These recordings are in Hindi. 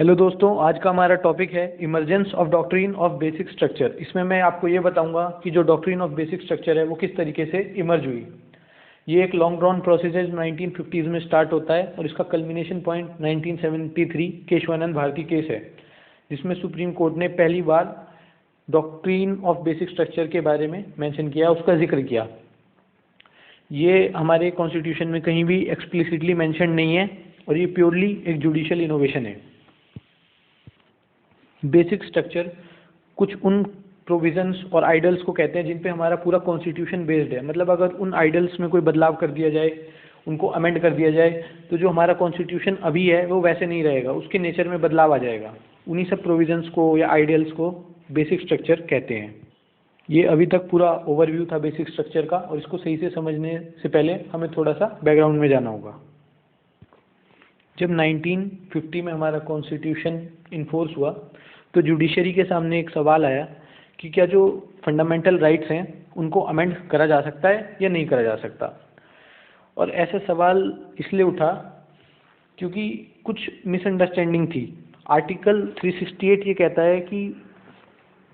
हेलो दोस्तों, आज का हमारा टॉपिक है emergence of doctrine of basic structure. इसमें मैं आपको ये बताऊंगा कि जो डॉक्ट्रिन ऑफ बेसिक स्ट्रक्चर है वो किस तरीके से इमर्ज हुई। ये एक लॉन्ग ड्रॉन प्रोसेस है जो 1950s में स्टार्ट होता है और इसका culmination point 1973 Keshavananda Bharati case है, जिसमें सुप्रीम कोर्ट ने पहली बार डॉक्ट्रिन ऑफ बेसिक स्ट्रक्चर के बारे में मेंशन किया, उसका जिक्र किया। ये हमारे कॉन्स्टिट्यूशन में कहीं भी एक्सप्लिसिटली मेंशन नहीं है और ये प्योरली एक जुडिशियल इनोवेशन है। बेसिक स्ट्रक्चर कुछ उन प्रोविजंस और आइडल्स को कहते हैं जिन पे हमारा पूरा कॉन्स्टिट्यूशन बेस्ड है। मतलब अगर उन आइडल्स में कोई बदलाव कर दिया जाए, उनको अमेंड कर दिया जाए, तो जो हमारा कॉन्स्टिट्यूशन अभी है वो वैसे नहीं रहेगा, उसके नेचर में बदलाव आ जाएगा। उन्हीं सब प्रोविजंस को या आइडल्स को बेसिक स्ट्रक्चर कहते हैं। ये अभी तक पूरा ओवरव्यू था बेसिक स्ट्रक्चर का, और इसको सही से समझने से पहले हमें थोड़ा सा बैकग्राउंड में जाना होगा। जब 1950 में हमारा कॉन्स्टिट्यूशन इन्फोर्स हुआ तो जुडिशरी के सामने एक सवाल आया कि क्या जो फंडामेंटल राइट्स हैं उनको अमेंड करा जा सकता है या नहीं करा जा सकता। और ऐसा सवाल इसलिए उठा क्योंकि कुछ मिसअंडरस्टैंडिंग थी। आर्टिकल 368 ये कहता है कि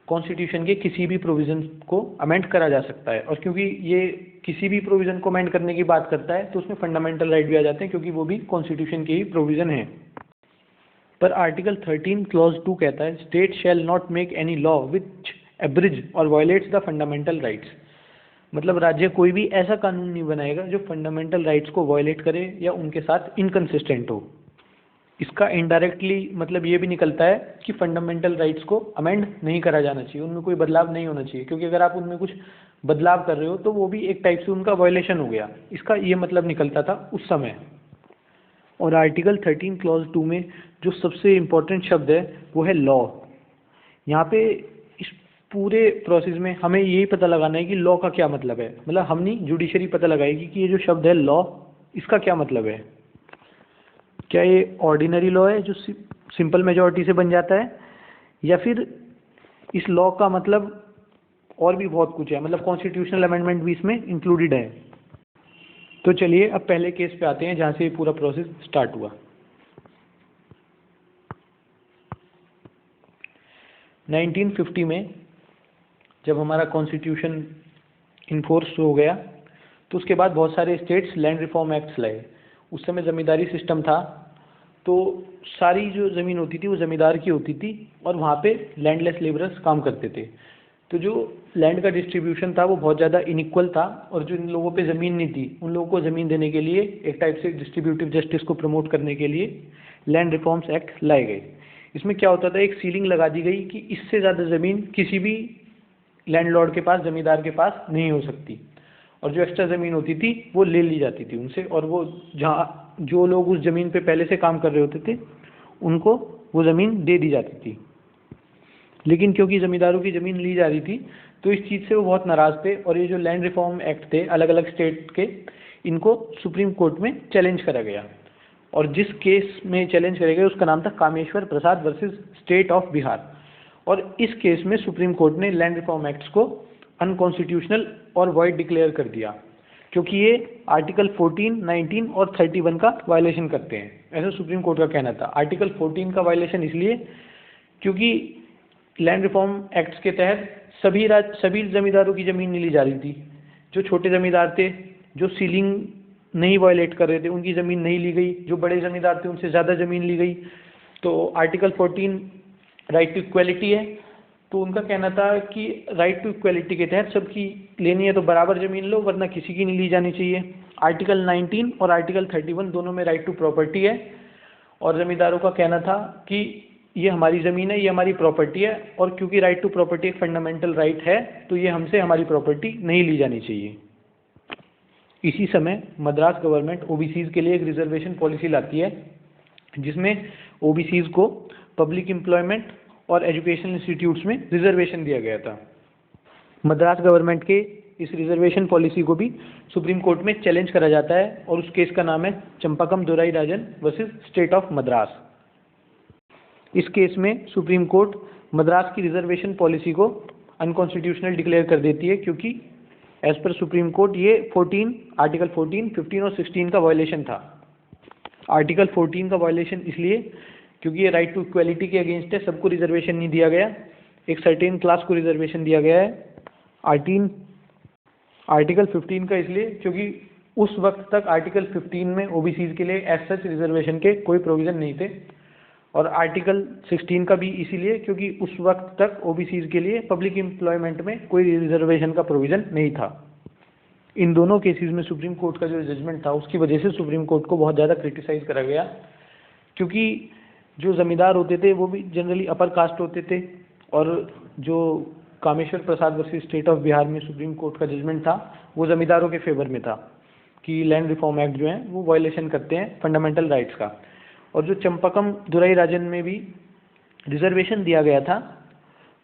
कॉन्स्टिट्यूशन के किसी भी प्रोविज़न को अमेंड करा जा सकता है, और क्योंकि ये किसी भी प्रोविज़न को अमेंड करने की बात करता है तो उसमें फंडामेंटल राइट भी आ जाते हैं, क्योंकि वो भी कॉन्स्टिट्यूशन के ही प्रोविज़न है। पर आर्टिकल 13 क्लॉज 2 कहता है state shall not make any law which abridge और वायलेट्स द फंडामेंटल राइट्स। मतलब राज्य कोई भी ऐसा कानून नहीं बनाएगा जो फंडामेंटल राइट्स को वायलेट करे या उनके साथ इनकंसिस्टेंट हो। इसका इनडायरेक्टली मतलब ये भी निकलता है कि फंडामेंटल राइट्स को अमेंड नहीं करा जाना चाहिए, उनमें कोई बदलाव नहीं होना चाहिए, क्योंकि अगर आप उनमें कुछ बदलाव कर रहे हो तो वो भी एक टाइप से उनका वायलेशन हो गया। इसका ये मतलब निकलता था उस समय। और आर्टिकल 13 क्लॉज 2 में जो सबसे इम्पोर्टेंट शब्द है वो है लॉ। यहाँ पे इस पूरे प्रोसेस में हमें यही पता लगाना है कि लॉ का क्या मतलब है। मतलब हम नहीं, जुडिशरी पता लगाएगी कि ये जो शब्द है लॉ, इसका क्या मतलब है। क्या ये ऑर्डिनरी लॉ है जो सिंपल मेजॉरिटी से बन जाता है, या फिर इस लॉ का मतलब और भी बहुत कुछ है, मतलब कॉन्स्टिट्यूशनल अमेंडमेंट भी इसमें इंक्लूडेड है। तो चलिए अब पहले केस पे आते हैं जहाँ से पूरा प्रोसेस स्टार्ट हुआ। 1950 में जब हमारा कॉन्स्टिट्यूशन इन्फोर्स हो गया तो उसके बाद बहुत सारे स्टेट्स लैंड रिफॉर्म एक्ट्स लाए। उस समय ज़मींदारी सिस्टम था, तो सारी जो ज़मीन होती थी वो ज़मींदार की होती थी और वहाँ पे लैंडलेस लेबरर्स काम करते थे। तो जो लैंड का डिस्ट्रीब्यूशन था वो बहुत ज़्यादा इनइक्वल था, और जो इन लोगों पे ज़मीन नहीं थी उन लोगों को ज़मीन देने के लिए एक टाइप से डिस्ट्रीब्यूटिव जस्टिस को प्रमोट करने के लिए लैंड रिफॉर्म्स एक्ट लाए गए। इसमें क्या होता था, एक सीलिंग लगा दी गई कि इससे ज़्यादा ज़मीन किसी भी लैंडलॉर्ड के पास, ज़मींदार के पास नहीं हो सकती, और जो एक्स्ट्रा ज़मीन होती थी वो ले ली जाती थी उनसे, और वो जहाँ जो लोग उस ज़मीन पे पहले से काम कर रहे होते थे उनको वो ज़मीन दे दी जाती थी। लेकिन क्योंकि ज़मींदारों की ज़मीन ली जा रही थी तो इस चीज़ से वो बहुत नाराज़ थे, और ये जो लैंड रिफॉर्म एक्ट थे अलग अलग स्टेट के, इनको सुप्रीम कोर्ट में चैलेंज करा गया। और जिस केस में चैलेंज करा गया उसका नाम था Kameshwar Prasad versus state of Bihar. और इस केस में सुप्रीम कोर्ट ने लैंड रिफॉर्म एक्ट्स को अनकॉन्स्टिट्यूशनल और वॉइड डिक्लेयर कर दिया, क्योंकि ये आर्टिकल 14, 19 और 31 का वायलेशन करते हैं, ऐसा सुप्रीम कोर्ट का कहना था। आर्टिकल 14 का वायलेशन इसलिए क्योंकि लैंड रिफॉर्म एक्ट्स के तहत सभी ज़मींदारों की ज़मीन नहीं ली जा रही थी। जो छोटे ज़मींदार थे, जो सीलिंग नहीं वायलेट कर रहे थे, उनकी ज़मीन नहीं ली गई। जो बड़े ज़मींदार थे उनसे ज़्यादा ज़मीन ली गई। तो आर्टिकल 14 राइट टू इक्वलिटी है, तो उनका कहना था कि राइट टू इक्वलिटी के तहत सबकी लेनी है तो बराबर ज़मीन लो, वरना किसी की नहीं ली जानी चाहिए। आर्टिकल 19 और आर्टिकल 31 दोनों में राइट टू प्रॉपर्टी है, और ज़मींदारों का कहना था कि ये हमारी ज़मीन है, ये हमारी प्रॉपर्टी है, और क्योंकि राइट टू प्रॉपर्टी एक फंडामेंटल राइट है तो ये हमसे हमारी प्रॉपर्टी नहीं ली जानी चाहिए। इसी समय मद्रास गवर्नमेंट ओबीसीज़ के लिए एक रिजर्वेशन पॉलिसी लाती है, जिसमें ओबीसीज़ को पब्लिक एम्प्लॉयमेंट और एजुकेशनल इंस्टीट्यूट्स में रिजर्वेशन दिया गया था। मद्रास गवर्नमेंट के इस रिजर्वेशन पॉलिसी को भी सुप्रीम कोर्ट में चैलेंज करा जाता है, और उस केस का नाम है चंपाकम दोराई राजन वर्सेस स्टेट ऑफ मद्रास। इस केस में सुप्रीम कोर्ट मद्रास की रिजर्वेशन पॉलिसी को अनकॉन्स्टिट्यूशनल डिक्लेयर कर देती है, क्योंकि एज पर सुप्रीम कोर्ट ये आर्टिकल 14, 15 और 16 का वायलेशन था। आर्टिकल 14 का वायलेशन इसलिए क्योंकि ये राइट टू इक्वलिटी के अगेंस्ट है, सबको रिजर्वेशन नहीं दिया गया, एक सर्टेन क्लास को रिजर्वेशन दिया गया है। आर्टिकल 15 का इसलिए क्योंकि उस वक्त तक आर्टिकल 15 में ओबीसीज के लिए एज सच रिजर्वेशन के कोई प्रोविज़न नहीं थे, और आर्टिकल 16 का भी इसीलिए क्योंकि उस वक्त तक ओबीसीज के लिए पब्लिक एम्प्लॉयमेंट में कोई रिजर्वेशन का प्रोविज़न नहीं था। इन दोनों केसेस में सुप्रीम कोर्ट का जो जजमेंट था उसकी वजह से सुप्रीम कोर्ट को बहुत ज़्यादा क्रिटिसाइज करा गया, क्योंकि जो ज़मींदार होते थे वो भी जनरली अपर कास्ट होते थे, और जो Kameshwar Prasad versus state of Bihar में सुप्रीम कोर्ट का जजमेंट था वो ज़मींदारों के फेवर में था कि लैंड रिफॉर्म एक्ट जो है वो वायलेशन करते हैं फंडामेंटल राइट्स का। और जो चंपकम दुराई राजन में भी रिजर्वेशन दिया गया था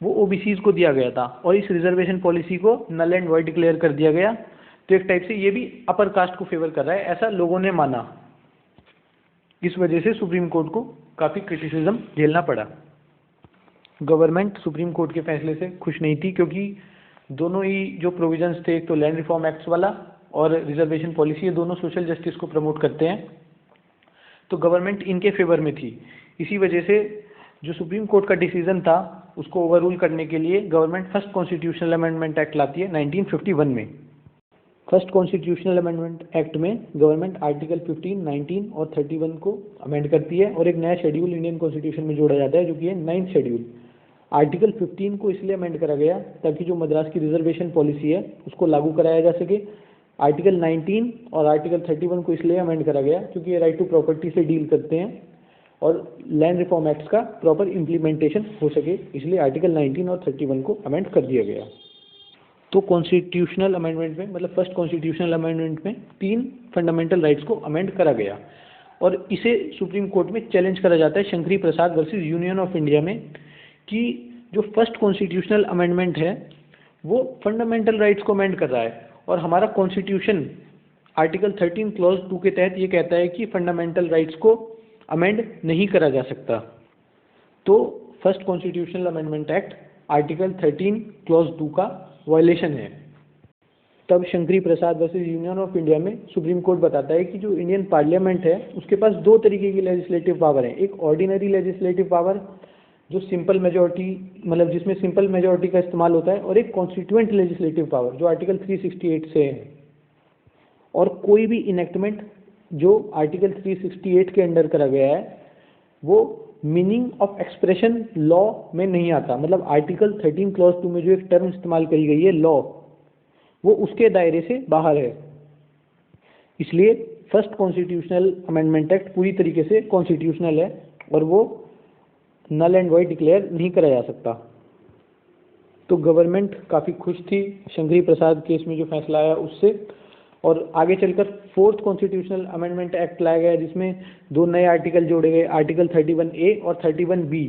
वो ओबीसीज को दिया गया था, और इस रिजर्वेशन पॉलिसी को नल एंड वॉइड डिक्लेयर कर दिया गया। तो एक टाइप से ये भी अपर कास्ट को फेवर कर रहा है, ऐसा लोगों ने माना। इस वजह से सुप्रीम कोर्ट को काफ़ी क्रिटिसिज्म झेलना पड़ा। गवर्नमेंट सुप्रीम कोर्ट के फैसले से खुश नहीं थी, क्योंकि दोनों ही जो प्रोविजंस थे, एक तो लैंड रिफॉर्म एक्ट्स वाला और रिजर्वेशन पॉलिसी, ये दोनों सोशल जस्टिस को प्रमोट करते हैं, तो गवर्नमेंट इनके फेवर में थी। इसी वजह से जो सुप्रीम कोर्ट का डिसीजन था उसको ओवररूल करने के लिए government first constitutional amendment act लाती है 1951 में। फर्स्ट कॉन्स्टिट्यूशनल अमेंडमेंट एक्ट में गवर्नमेंट आर्टिकल 15, 19 और 31 को अमेंड करती है, और एक नया शेड्यूल इंडियन कॉन्स्टिट्यूशन में जोड़ा जाता है जो कि है 9th शेड्यूल। आर्टिकल 15 को इसलिए अमेंड करा गया ताकि जो मद्रास की रिजर्वेशन पॉलिसी है उसको लागू कराया जा सके। आर्टिकल 19 और आर्टिकल 31 को इसलिए अमेंड करा गया क्योंकि ये राइट टू प्रॉपर्टी से डील करते हैं और लैंड रिफॉर्म एक्ट्स का प्रॉपर इम्प्लीमेंटेशन हो सके, इसलिए आर्टिकल 19 और 31 को अमेंड कर दिया गया। तो कॉन्स्टिट्यूशनल अमेंडमेंट में, मतलब फर्स्ट कॉन्स्टिट्यूशनल अमेंडमेंट में 3 फंडामेंटल राइट्स को अमेंड करा गया, और इसे सुप्रीम कोर्ट में चैलेंज करा जाता है शंकरी प्रसाद वर्सेस यूनियन ऑफ इंडिया में, कि जो फर्स्ट कॉन्स्टिट्यूशनल अमेंडमेंट है वो फंडामेंटल राइट्स को अमेंड कर रहा है, और हमारा कॉन्स्टिट्यूशन आर्टिकल 13 क्लॉज 2 के तहत ये कहता है कि फंडामेंटल राइट्स को अमेंड नहीं करा जा सकता। तो first constitutional amendment act article 13 clause 2 का वायलेशन है। तब शंकरी प्रसाद वर्सेस यूनियन ऑफ इंडिया में सुप्रीम कोर्ट बताता है कि जो इंडियन पार्लियामेंट है उसके पास 2 तरीके की लेजिस्लेटिव पावर है। एक ऑर्डिनरी लेजिस्लेटिव पावर जो सिंपल मेजॉरिटी, मतलब जिसमें सिंपल मेजॉरिटी का इस्तेमाल होता है, और एक कॉन्स्टिट्यूएंट लेजिस्लेटिव पावर जो आर्टिकल 368 से है। और कोई भी इनेक्टमेंट जो आर्टिकल 368 के अंडर करा गया है वो मीनिंग ऑफ एक्सप्रेशन लॉ में नहीं आता, मतलब आर्टिकल 13 क्लॉज 2 में जो एक टर्म इस्तेमाल करी गई है लॉ, वो उसके दायरे से बाहर है। इसलिए फर्स्ट कॉन्स्टिट्यूशनल अमेंडमेंट एक्ट पूरी तरीके से कॉन्स्टिट्यूशनल है और वो नल एंड वॉइड डिक्लेयर नहीं करा जा सकता। तो गवर्नमेंट काफ़ी खुश थी शंकरी प्रसाद केस में जो फैसला आया उससे, और आगे चलकर 4th कॉन्स्टिट्यूशनल अमेंडमेंट एक्ट लाया गया जिसमें 2 नए आर्टिकल जोड़े गए, आर्टिकल 31A और 31B।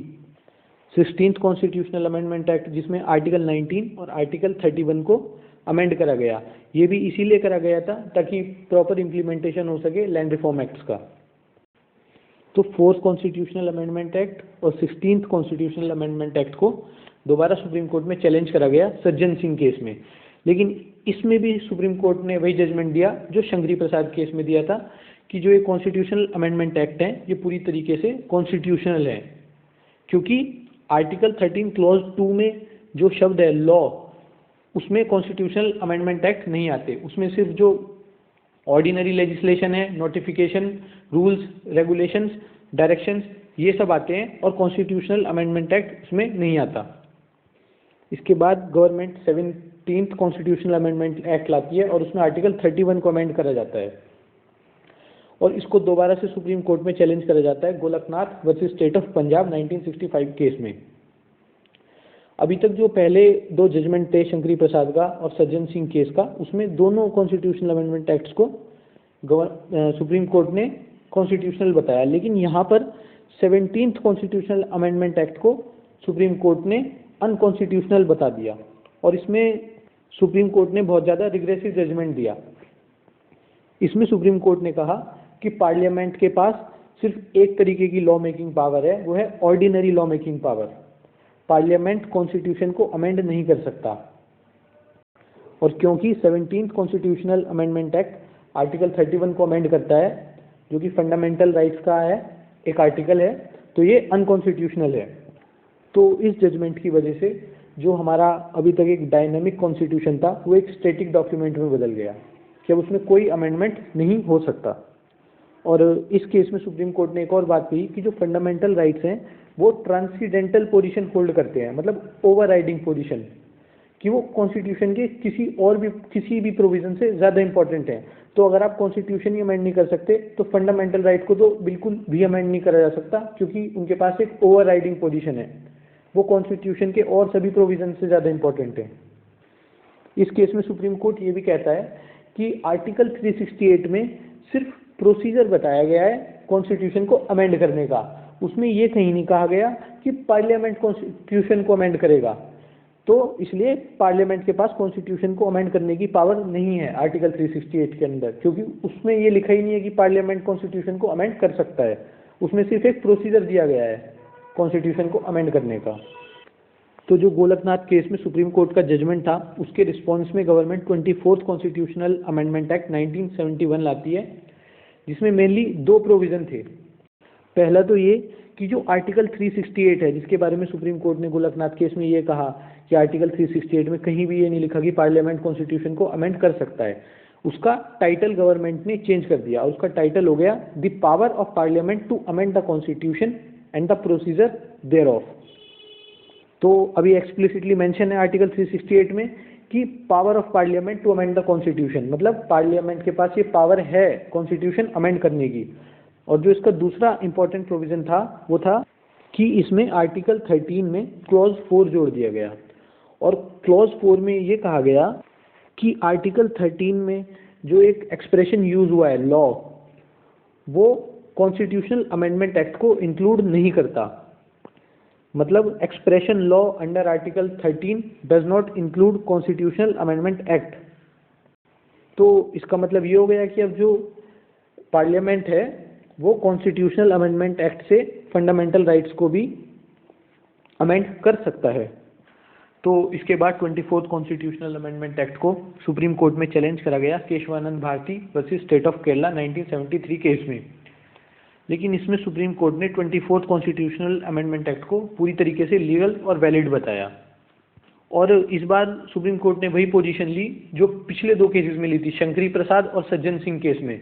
16th constitutional amendment act जिसमें आर्टिकल 19 और आर्टिकल 31 को अमेंड करा गया। ये भी इसीलिए करा गया था ताकि प्रॉपर इम्प्लीमेंटेशन हो सके लैंड रिफॉर्म एक्ट्स का। तो 4th कॉन्स्टिट्यूशनल अमेंडमेंट एक्ट और 16th कॉन्स्टिट्यूशनल अमेंडमेंट एक्ट को दोबारा सुप्रीम कोर्ट में चैलेंज करा गया सज्जन सिंह केस में, लेकिन इसमें भी सुप्रीम कोर्ट ने वही जजमेंट दिया जो शंकरी प्रसाद केस में दिया था कि जो ये कॉन्स्टिट्यूशनल अमेंडमेंट एक्ट है ये पूरी तरीके से कॉन्स्टिट्यूशनल है, क्योंकि आर्टिकल 13 क्लॉज 2 में जो शब्द है लॉ, उसमें कॉन्स्टिट्यूशनल अमेंडमेंट एक्ट नहीं आते, उसमें सिर्फ जो ऑर्डिनरी लेजिस्लेशन है, नोटिफिकेशन, रूल्स, रेगुलेशंस, डायरेक्शंस, ये सब आते हैं, और कॉन्स्टिट्यूशनल अमेंडमेंट एक्ट इसमें नहीं आता। इसके बाद government 17th constitutional amendment act लाती है और उसमें आर्टिकल 31 को अमेंड करा जाता है, और इसको दोबारा से सुप्रीम कोर्ट में चैलेंज करा जाता है Golaknath versus state of Punjab 1965 case में। अभी तक जो पहले 2 जजमेंट थे शंकरी प्रसाद का और सज्जन सिंह केस का, उसमें दोनों कॉन्स्टिट्यूशनल अमेंडमेंट एक्ट्स को सुप्रीम कोर्ट ने कॉन्स्टिट्यूशनल बताया, लेकिन यहाँ पर 17th कॉन्स्टिट्यूशनल अमेंडमेंट एक्ट को सुप्रीम कोर्ट ने अनकॉन्स्टिट्यूशनल बता दिया, और इसमें सुप्रीम कोर्ट ने बहुत ज़्यादा रिग्रेसिव जजमेंट दिया। इसमें सुप्रीम कोर्ट ने कहा कि पार्लियामेंट के पास सिर्फ एक तरीके की लॉ मेकिंग पावर है, वो है ordinary law making power. Parliament constitution को अमेंड नहीं कर सकता, और क्योंकि 17th constitutional amendment act article 31 को अमेंड करता है जो कि फंडामेंटल राइट्स का है एक आर्टिकल है, तो ये अनकॉन्स्टिट्यूशनल है। तो इस जजमेंट की वजह से जो हमारा अभी तक एक डायनामिक कॉन्स्टिट्यूशन था वो एक स्टैटिक डॉक्यूमेंट में बदल गया कि अब उसमें कोई अमेंडमेंट नहीं हो सकता। और इस केस में सुप्रीम कोर्ट ने एक और बात कही कि जो फंडामेंटल राइट्स हैं वो ट्रांसीडेंटल पोजीशन होल्ड करते हैं, मतलब ओवरराइडिंग पोजीशन, कि वो कॉन्स्टिट्यूशन के किसी भी प्रोविजन से ज़्यादा इंपॉर्टेंट है। तो अगर आप कॉन्स्टिट्यूशन ही अमेंड नहीं कर सकते तो फंडामेंटल राइट को तो बिल्कुल भी अमेंड नहीं करा जा सकता, क्योंकि उनके पास एक ओवरराइडिंग पोजीशन है, वो कॉन्स्टिट्यूशन के और सभी प्रोविजन से ज़्यादा इंपॉर्टेंट है। इस केस में सुप्रीम कोर्ट ये भी कहता है कि आर्टिकल 368 में सिर्फ प्रोसीजर बताया गया है कॉन्स्टिट्यूशन को अमेंड करने का, उसमें ये कहीं नहीं कहा गया कि पार्लियामेंट कॉन्स्टिट्यूशन को अमेंड करेगा। तो इसलिए पार्लियामेंट के पास कॉन्स्टिट्यूशन को अमेंड करने की पावर नहीं है आर्टिकल 368 के अंदर, क्योंकि उसमें ये लिखा ही नहीं है कि पार्लियामेंट कॉन्स्टिट्यूशन को अमेंड कर सकता है। उसमें सिर्फ एक प्रोसीजर दिया गया है कॉन्स्टिट्यूशन को अमेंड करने का। तो जो गोलकनाथ केस में सुप्रीम कोर्ट का जजमेंट था उसके रिस्पॉन्स में government 24th constitutional amendment act 1971 लाती है, जिसमें मेनली दो प्रोविज़न थे। पहला तो ये कि जो आर्टिकल 368 है, जिसके बारे में सुप्रीम कोर्ट ने गोलकनाथ केस में ये कहा कि आर्टिकल 368 में कहीं भी ये नहीं लिखा कि पार्लियामेंट कॉन्स्टिट्यूशन को अमेंड कर सकता है, उसका टाइटल गवर्नमेंट ने चेंज कर दिया और उसका टाइटल हो गया the power of parliament to amend the constitution and the procedure thereof. तो अभी एक्सप्लिसिटली मेंशन है आर्टिकल 368 में कि power of parliament to amend the constitution, मतलब पार्लियामेंट के पास ये पावर है कॉन्स्टिट्यूशन अमेंड करने की। और जो इसका दूसरा इंपॉर्टेंट प्रोविजन था वो था कि इसमें आर्टिकल 13 में क्लॉज 4 जोड़ दिया गया, और क्लॉज 4 में ये कहा गया कि आर्टिकल 13 में जो एक एक्सप्रेशन यूज हुआ है लॉ, वो कॉन्स्टिट्यूशनल अमेंडमेंट एक्ट को इंक्लूड नहीं करता। मतलब expression law under article 13 does not include constitutional amendment act. तो इसका मतलब ये हो गया कि अब जो पार्लियामेंट है वो कॉन्स्टिट्यूशनल अमेंडमेंट एक्ट से फंडामेंटल राइट्स को भी अमेंड कर सकता है। तो इसके बाद 24th कॉन्स्टिट्यूशनल अमेंडमेंट एक्ट को सुप्रीम कोर्ट में चैलेंज करा गया Keshavananda Bharati versus state of Kerala 1973 case में। लेकिन इसमें सुप्रीम कोर्ट ने 24th कॉन्स्टिट्यूशनल अमेंडमेंट एक्ट को पूरी तरीके से लीगल और वैलिड बताया। और इस बार सुप्रीम कोर्ट ने वही पोजीशन ली जो पिछले दो केसेस में ली थी, शंकरी प्रसाद और सज्जन सिंह केस में,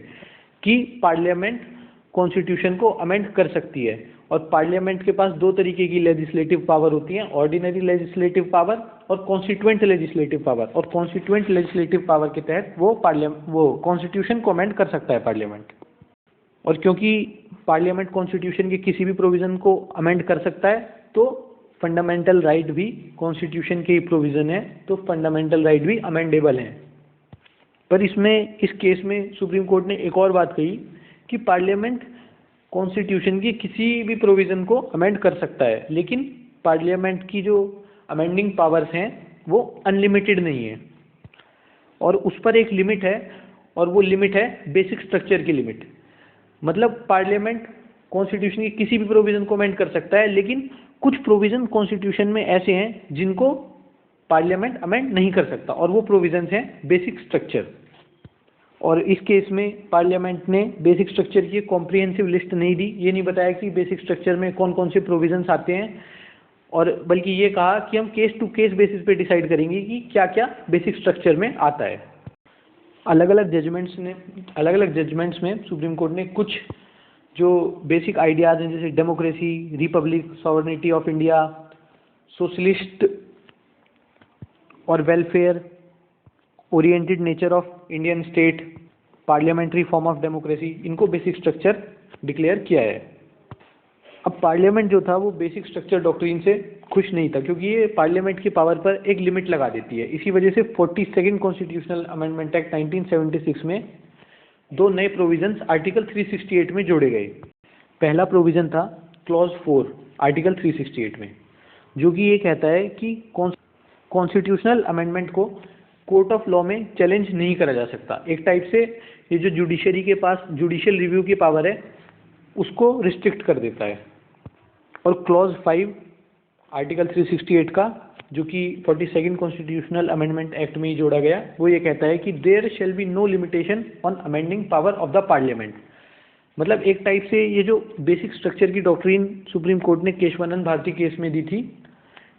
कि पार्लियामेंट कॉन्स्टिट्यूशन को अमेंड कर सकती है। और पार्लियामेंट के पास दो तरीके की लेजिस्लेटिव पावर होती हैं, ऑर्डिनरी लेजिस्लेटिव पावर और कॉन्स्टिट्यूएंट लेजिस्लेटिव पावर। और कॉन्स्टिट्यूएंट लेजिस्लेटिव पावर के तहत वो कॉन्स्टिट्यूशन को अमेंड कर सकता है पार्लियामेंट। और क्योंकि पार्लियामेंट कॉन्स्टिट्यूशन के किसी भी प्रोविज़न को अमेंड कर सकता है, तो फंडामेंटल राइट भी कॉन्स्टिट्यूशन के ही प्रोविज़न है, तो फंडामेंटल राइट भी अमेंडेबल हैं। पर इस केस में सुप्रीम कोर्ट ने एक और बात कही कि पार्लियामेंट कॉन्स्टिट्यूशन की किसी भी प्रोविज़न को अमेंड कर सकता है, लेकिन पार्लियामेंट की जो अमेंडिंग पावर्स हैं वो अनलिमिटेड नहीं है, और उस पर एक लिमिट है, और वो लिमिट है बेसिक स्ट्रक्चर की लिमिट। मतलब पार्लियामेंट कॉन्स्टिट्यूशन की किसी भी प्रोविज़न को अमेंड कर सकता है, लेकिन कुछ प्रोविज़न कॉन्स्टिट्यूशन में ऐसे हैं जिनको पार्लियामेंट अमेंड नहीं कर सकता, और वो प्रोविज़न्स हैं बेसिक स्ट्रक्चर। और इस केस में पार्लियामेंट ने बेसिक स्ट्रक्चर की कॉम्प्रिहेंसिव लिस्ट नहीं दी, ये नहीं बताया कि बेसिक स्ट्रक्चर में कौन कौन से प्रोविज़न्स आते हैं, और बल्कि ये कहा कि हम केस टू केस बेसिस पे डिसाइड करेंगे कि क्या क्या बेसिक स्ट्रक्चर में आता है। अलग अलग जजमेंट्स में सुप्रीम कोर्ट ने कुछ जो बेसिक आइडियाज़ हैं, जैसे democracy, republic, sovereignty of India, socialist और welfare, oriented nature of Indian state, parliamentary form of democracy, इनको बेसिक स्ट्रक्चर डिक्लेयर किया है। अब पार्लियामेंट जो था वो बेसिक स्ट्रक्चर डॉक्ट्रिन से खुश नहीं था, क्योंकि ये पार्लियामेंट की पावर पर एक लिमिट लगा देती है। इसी वजह से 42nd कॉन्स्टिट्यूशनल अमेंडमेंट एक्ट 1976 में दो नए प्रोविजंस आर्टिकल 368 में जोड़े गए। पहला प्रोविज़न था क्लॉज 4 आर्टिकल 368 में, जो कि ये कहता है कि कॉन्स्टिट्यूशनल अमेंडमेंट को कोर्ट ऑफ लॉ में चैलेंज नहीं करा जा सकता। एक टाइप से ये जो जुडिशरी के पास जुडिशियल रिव्यू की पावर है उसको रिस्ट्रिक्ट कर देता है। और क्लॉज 5 आर्टिकल 368 का, जो कि 42nd कॉन्स्टिट्यूशनल अमेंडमेंट एक्ट में ही जोड़ा गया, वो ये कहता है कि there shall be no limitation on amending power of the Parliament. मतलब एक टाइप से ये जो बेसिक स्ट्रक्चर की डॉक्ट्रिन सुप्रीम कोर्ट ने केशवानंद भारती केस में दी थी,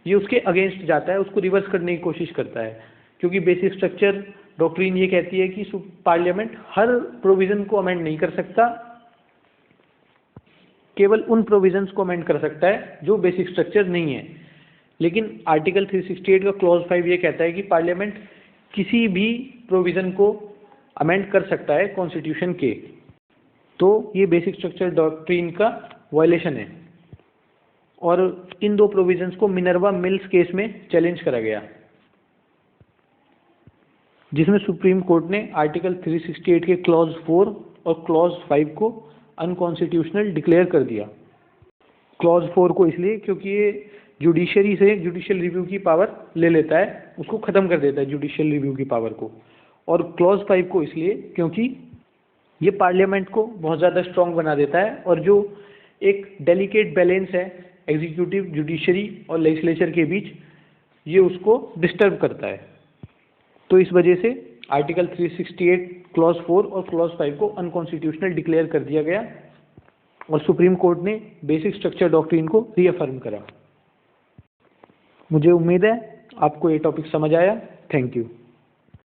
ये उसके अगेंस्ट जाता है, उसको रिवर्स करने की कोशिश करता है। क्योंकि बेसिक स्ट्रक्चर डॉक्ट्रिन ये कहती है कि पार्लियामेंट हर प्रोविज़न को अमेंड नहीं कर सकता, केवल उन प्रोविजंस को अमेंड कर सकता है जो बेसिक स्ट्रक्चर नहीं है। लेकिन आर्टिकल 368 का क्लॉज 5 ये कहता है कि पार्लियामेंट किसी भी प्रोविज़न को अमेंड कर सकता है कॉन्स्टिट्यूशन के। तो ये बेसिक स्ट्रक्चर डॉक्ट्रिन का वायलेशन है और इन दो प्रोविजंस को मिनर्वा मिल्स केस में चैलेंज करा गया, जिसमें सुप्रीम कोर्ट ने आर्टिकल 368 के क्लॉज 4 और क्लॉज 5 को अनकॉन्स्टिट्यूशनल डिक्लेयर कर दिया। क्लॉज 4 को इसलिए क्योंकि ये जुडिशरी से जुडिशियल रिव्यू की पावर ले लेता है, उसको ख़त्म कर देता है जुडिशियल रिव्यू की पावर को। और क्लॉज 5 को इसलिए क्योंकि ये पार्लियामेंट को बहुत ज़्यादा स्ट्रॉन्ग बना देता है और जो एक डेलिकेट बैलेंस है एग्जीक्यूटिव, जुडिशरी और लेजिस्लेचर के बीच, ये उसको डिस्टर्ब करता है। तो इस वजह से आर्टिकल 368 क्लॉज 4 और क्लॉज 5 को अनकॉन्स्टिट्यूशनल डिक्लेयर कर दिया गया और सुप्रीम कोर्ट ने बेसिक स्ट्रक्चर डॉक्ट्रिन को रीअफर्म करा। मुझे उम्मीद है आपको ये टॉपिक समझ आया। Thank you.